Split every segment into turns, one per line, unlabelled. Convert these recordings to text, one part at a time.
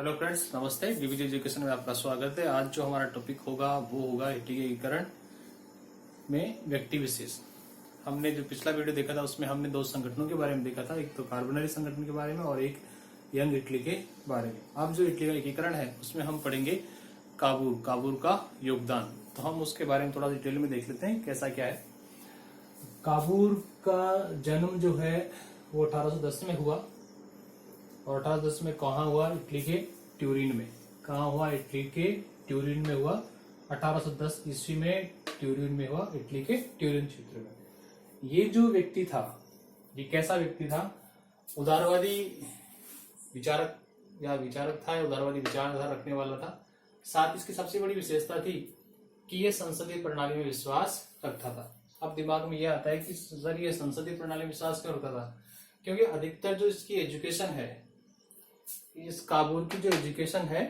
Hello friends, नमस्ते। BBG education में आपका स्वागत है। आज जो हमारा टॉपिक होगा वो होगा एकीकरण में व्यक्ति विशेष। हमने जो पिछला वीडियो देखा था उसमें हमने दो संगठनों के बारे में देखा था, एक तो कार्बोनरी संगठन के बारे में और एक यंग इटली के बारे में। अब जो इटली का एकीकरण है उसमें हम पढ़ेंगे काबूर का योगदान। तो हम उसके बारे में थोड़ा डिटेल में देख लेते हैं कैसा क्या है। काबूर का जन्म जो है वो 1810 में हुआ और 1810 में कहाँ हुआ? इटली के ट्यूरिन में। कहाँ हुआ? इटली के ट्यूरिन में हुआ। 1810 ईस्वी में ट्यूरिन में हुआ, इटली के ट्यूरिन क्षेत्र में। ये जो व्यक्ति था, ये कैसा व्यक्ति था? उदारवादी विचारक था, उदारवादी विचारधारा रखने वाला था। साथ इसकी सबसे बड़ी विशेषता थी कि ये संसदीय प्रणाली में विश्वास रखता था। अब दिमाग में यह आता है कि सर ये संसदीय प्रणाली में विश्वास क्यों रखता था? क्योंकि अधिकतर जो इसकी एजुकेशन है, इस काबूर की जो एजुकेशन है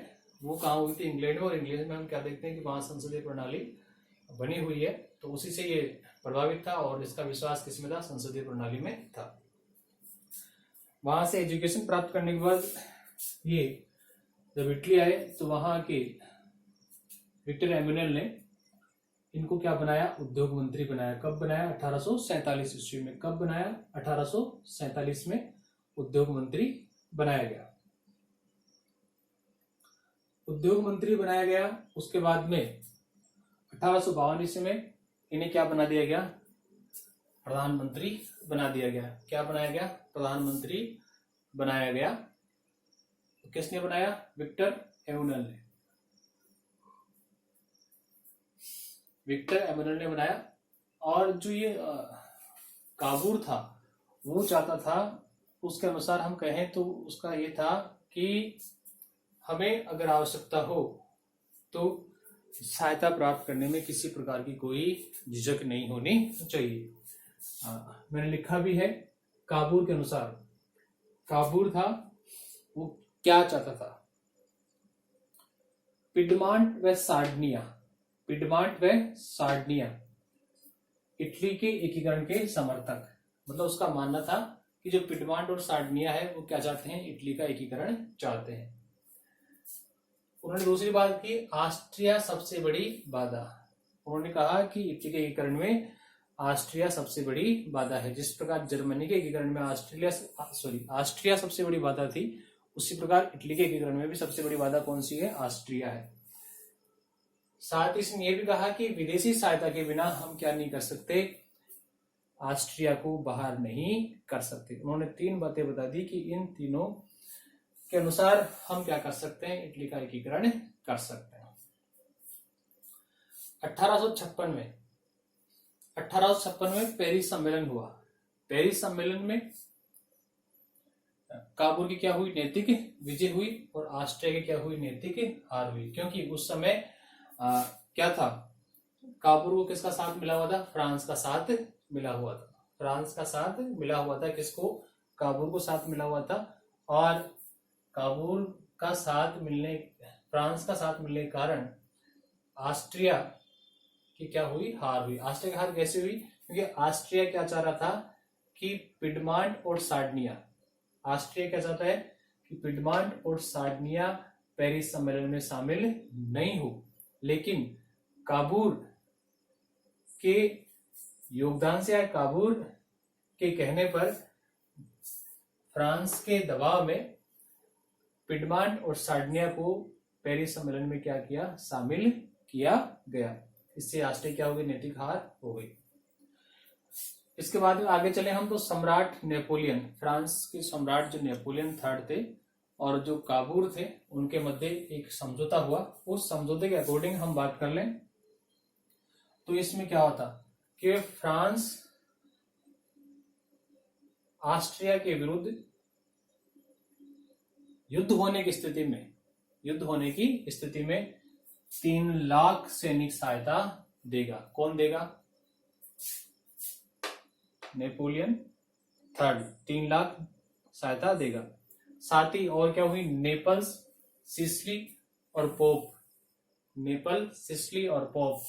वो कहाँ हुई थी? इंग्लैंड में। और इंग्लैंड में हम क्या देखते हैं कि वहां संसदीय प्रणाली बनी हुई है, तो उसी से ये प्रभावित था और इसका विश्वास किसमें था? संसदीय प्रणाली में था। वहां से एजुकेशन प्राप्त करने के बाद ये जब इटली आए तो वहां के विक्टर एम्यूनेल ने इनको क्या बनाया? उद्योग मंत्री बनाया। कब बनाया? 1847 ईस्वी में। कब बनाया? 1847 में उद्योग मंत्री बनाया गया। उद्योग मंत्री बनाया गया। उसके बाद में 1852 ईस्वी में इन्हें क्या बना दिया गया? प्रधानमंत्री बना दिया गया। क्या बनाया गया? प्रधानमंत्री बनाया गया। किसने बनाया? विक्टर एम्यूनेल ने। विक्टर एम्यूनेल ने बनाया। और जो ये काबूर था वो चाहता था, उसके अनुसार हम कहें तो उसका ये था कि हमें अगर आवश्यकता हो तो सहायता प्राप्त करने में किसी प्रकार की कोई झिझक नहीं होनी चाहिए। मैंने लिखा भी है। काबूर के अनुसार काबूर था वो क्या चाहता था? पिडमांट व सार्डिनिया इटली के एकीकरण के समर्थक। मतलब उसका मानना था कि जो पिडमांट और सार्डिनिया है वो क्या चाहते हैं? इटली का एकीकरण चाहते हैं। उन्होंने दूसरी बात की, ऑस्ट्रिया सबसे बड़ी बाधा। उन्होंने कहा कि इटली के एकीकरण में ऑस्ट्रिया सबसे बड़ी बाधा है। जिस प्रकार जर्मनी के एकीकरण में ऑस्ट्रिया सबसे बड़ी बाधा थी, उसी प्रकार इटली के एकीकरण में भी सबसे बड़ी बाधा कौन सी है? ऑस्ट्रिया है। साथ ही इसने यह भी कहा कि विदेशी सहायता के बिना हम क्या नहीं कर सकते? ऑस्ट्रिया को बाहर नहीं कर सकते। उन्होंने तीन बातें बता दी कि इन तीनों के अनुसार हम क्या कर सकते हैं? इटली का एकीकरण कर सकते हैं। 1856 में पेरिस सम्मेलन हुआ। पेरिस सम्मेलन में काबूर की क्या हुई? नैतिक विजय हुई और ऑस्ट्रिया की क्या हुई? नैतिक हार हुई। क्योंकि उस समय क्या था? काबूर को किसका साथ मिला हुआ था? फ्रांस का साथ मिला हुआ था। फ्रांस का साथ मिला हुआ था। किसको? काबूर को साथ मिला हुआ था। और काबूल का साथ मिलने, फ्रांस का साथ मिलने के कारण ऑस्ट्रिया की क्या हुई? हार हुई। ऑस्ट्रिया की हार कैसे हुई? क्योंकि ऑस्ट्रिया क्या चाह रहा था कि पिडमांट और सार्डिनिया, ऑस्ट्रिया क्या चाहता है कि पिडमांट और सार्डिनिया पेरिस सम्मेलन में शामिल नहीं हो। लेकिन काबूर के योगदान से या काबूर के कहने पर फ्रांस के दबाव में पिडमांट और सार्डिनिया को पेरिस सम्मेलन में क्या किया? शामिल किया गया। इससे ऑस्ट्रिया क्या हो गई? नैतिक हार हो गई। इसके बाद में आगे चले हम तो सम्राट नेपोलियन, फ्रांस के सम्राट जो नेपोलियन थर्ड थे और जो काबूर थे, उनके मध्य एक समझौता हुआ। उस समझौते के अकॉर्डिंग हम बात कर लें तो इसमें क्या होता कि फ्रांस ऑस्ट्रिया के विरुद्ध युद्ध होने की स्थिति में 3 लाख सैनिक सहायता देगा। कौन देगा? नेपोलियन थर्ड 3 लाख सहायता देगा। साथ ही और क्या हुई? नेपल्स, सिसिली और पोप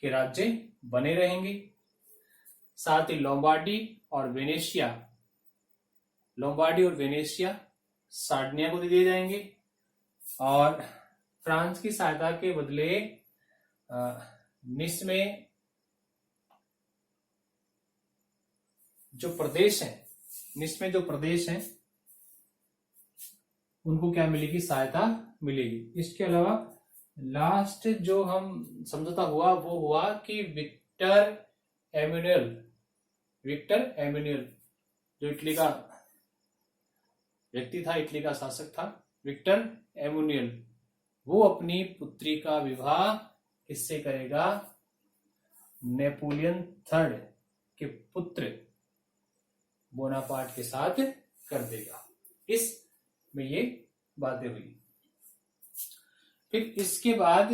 के राज्य बने रहेंगे। साथ ही लोम्बार्डी और वेनेशिया सार्डिनिया को दे दिए जाएंगे। और फ्रांस की सहायता के बदले निस में जो प्रदेश है, निस में जो प्रदेश है उनको क्या मिलेगी, सहायता मिलेगी। इसके अलावा लास्ट जो हम समझौता हुआ वो हुआ कि विक्टर एम्यूनियल जो इटली का व्यक्ति था, इटली का शासक था विक्टर एम्यूनियल, वो अपनी पुत्री का विवाह किससे करेगा, नेपोलियन थर्ड के पुत्र बोनापार्ट के साथ कर देगा। इस में ये बातें हुई। फिर इसके बाद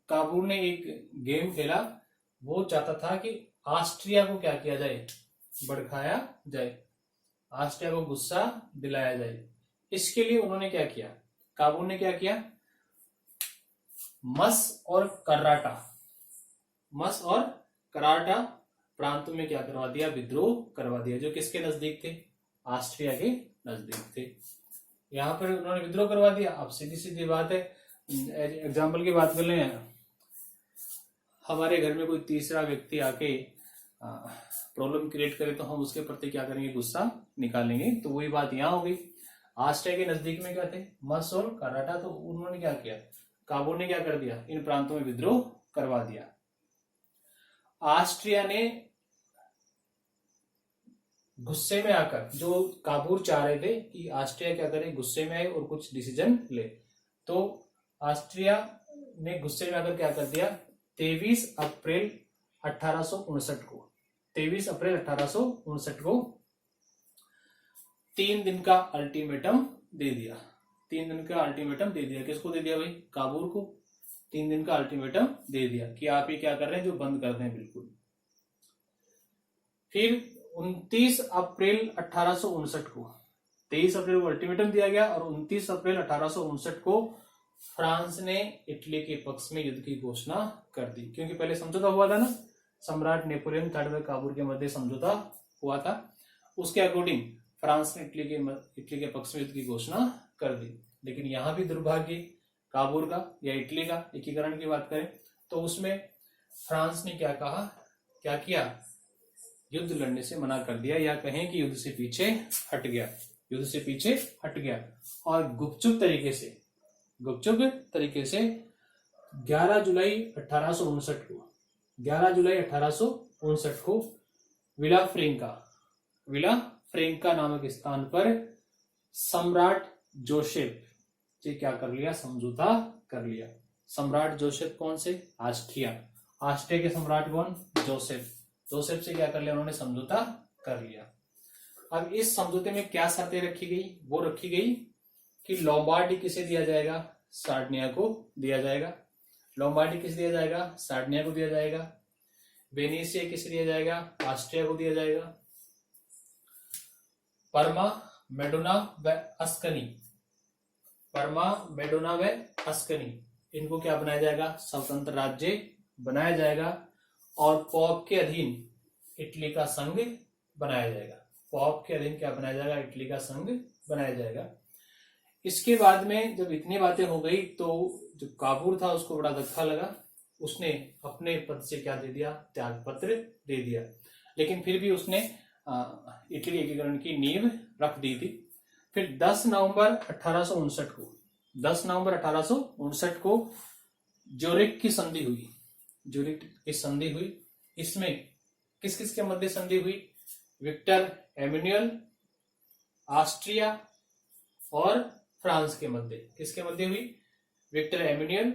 काबूल ने एक गेम खेला, वो चाहता था कि ऑस्ट्रिया को क्या किया जाए, भड़काया जाए, ऑस्ट्रिया को गुस्सा दिलाया जाए। इसके लिए उन्होंने क्या किया, काबूल ने क्या किया, मस और कराटा प्रांतों में क्या करवा दिया, विद्रोह करवा दिया, जो किसके नजदीक थे, ऑस्ट्रिया के नजदीक थे। यहां पर उन्होंने विद्रोह करवा दिया। अब सीधी सीधी बात है, एग्जाम्पल की बात कर लें, हमारे घर में कोई तीसरा व्यक्ति आके प्रॉब्लम क्रिएट करे तो हम उसके प्रति क्या करेंगे, गुस्सा निकालेंगे। तो वही बात यहाँ हो गई। ऑस्ट्रिया के नजदीक में क्या थे, मस और कराटा, तो उन्होंने क्या किया, काबूल ने क्या कर दिया, इन प्रांतों में विद्रोह करवा दिया। ऑस्ट्रिया ने गुस्से में आकर, जो काबूल चाह रहे थे कि ऑस्ट्रिया क्या करे, गुस्से में आए और कुछ डिसीजन ले, तो ऑस्ट्रिया ने गुस्से में आकर क्या कर दिया, 23 अप्रैल 1859 को 3 दिन का अल्टीमेटम दे दिया। 3 दिन का अल्टीमेटम दे दिया, किसको दे दिया भाई, काबूल को 3 दिन का अल्टीमेटम दे दिया कि आप ये क्या कर रहे हैं, जो बंद कर दें बिल्कुल। फिर 29 अप्रैल 1859 को, 23 अप्रैल को अल्टीमेटम दिया गया और 29 अप्रैल 1859 को फ्रांस ने इटली के पक्ष में युद्ध की घोषणा कर दी। क्योंकि पहले समझौता हुआ था ना, सम्राट नेपोलियन थर्ड व काबूल के मध्य समझौता हुआ था, उसके अकॉर्डिंग फ्रांस ने इटली के पक्ष में युद्ध की घोषणा कर दी। लेकिन यहां भी दुर्भाग्य काबूल का या इटली का एकीकरण की बात करें तो उसमें फ्रांस ने क्या किया, युद्ध लड़ने से मना कर दिया, या कहें कि युद्ध से पीछे हट गया और गुपचुप तरीके से 11 जुलाई 1859 को विला फ्रेंका नामक स्थान पर सम्राट जोसेफ से क्या कर लिया, समझौता कर लिया। सम्राट जोसेफ कौन से, ऑस्ट्रिया के सम्राट कौन, जोसेफ से क्या कर लिया उन्होंने, समझौता कर लिया। अब इस समझौते में क्या शर्तें रखी गई, वो रखी गई कि लोम्बार्डी किसे दिया जाएगा, सार्डिनिया को दिया जाएगा। लोम्बार्डी किसे दिया जाएगा, सार्डिनिया को दिया जाएगा। वेनेसिया किसे दिया जाएगा, ऑस्ट्रिया को दिया जाएगा। परमा, मेडोना व अस्कनी इनको क्या बनाया जाएगा, स्वतंत्र राज्य बनाया जाएगा और पोप के अधीन इटली का संघ बनाया जाएगा। पोप के अधीन क्या बनाया जाएगा, इटली का संघ बनाया जाएगा। इसके बाद में जब इतनी बातें हो गई तो जो काबूल था उसको बड़ा धक्का लगा, उसने अपने पद से क्या दे दिया, त्याग पत्र दे दिया। लेकिन फिर भी उसने इटली एकीकरण की नींव रख दी थी। फिर 10 नवंबर 1859 को जोरिक की संधि हुई। इसमें किस किस के मध्य संधि हुई, विक्टर एम्यूनियल, ऑस्ट्रिया और फ्रांस के मध्य। किसके मध्य हुई, विक्टर एम्यूनियल,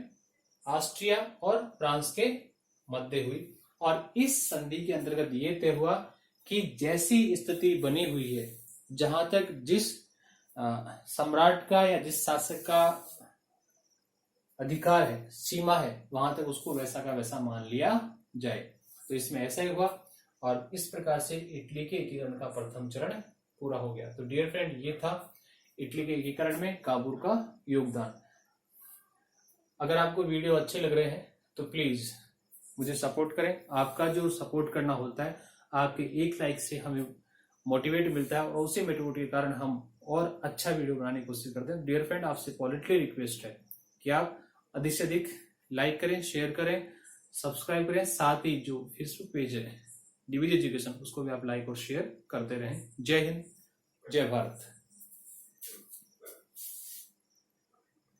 ऑस्ट्रिया और फ्रांस के मध्य हुई। और इस संधि के अंतर्गत ये तय हुआ कि जैसी स्थिति बनी हुई है, जहां तक जिस सम्राट का या जिस शासक का अधिकार है, सीमा है, वहां तक उसको वैसा का वैसा मान लिया जाए। तो इसमें ऐसा ही हुआ और इस प्रकार से इटली के एकीकरण का प्रथम चरण पूरा हो गया। तो डियर फ्रेंड, ये था इटली के एकीकरण में काबूल का योगदान। अगर आपको वीडियो अच्छे लग रहे हैं तो प्लीज मुझे सपोर्ट करें। आपका जो सपोर्ट करना होता है, आपके एक लाइक से हमें मोटिवेट मिलता है और उसी मोटिवेट के कारण हम और अच्छा वीडियो बनाने की कोशिश करते हैं। डियर फ्रेंड, आपसे पॉलिटली रिक्वेस्ट है कि आप अधिक से अधिक लाइक करें, शेयर करें, सब्सक्राइब करें, साथ ही जो फेसबुक पेज है डीवीजी एजुकेशन उसको भी आप लाइक और शेयर करते रहें। जय हिंद, जय भारत।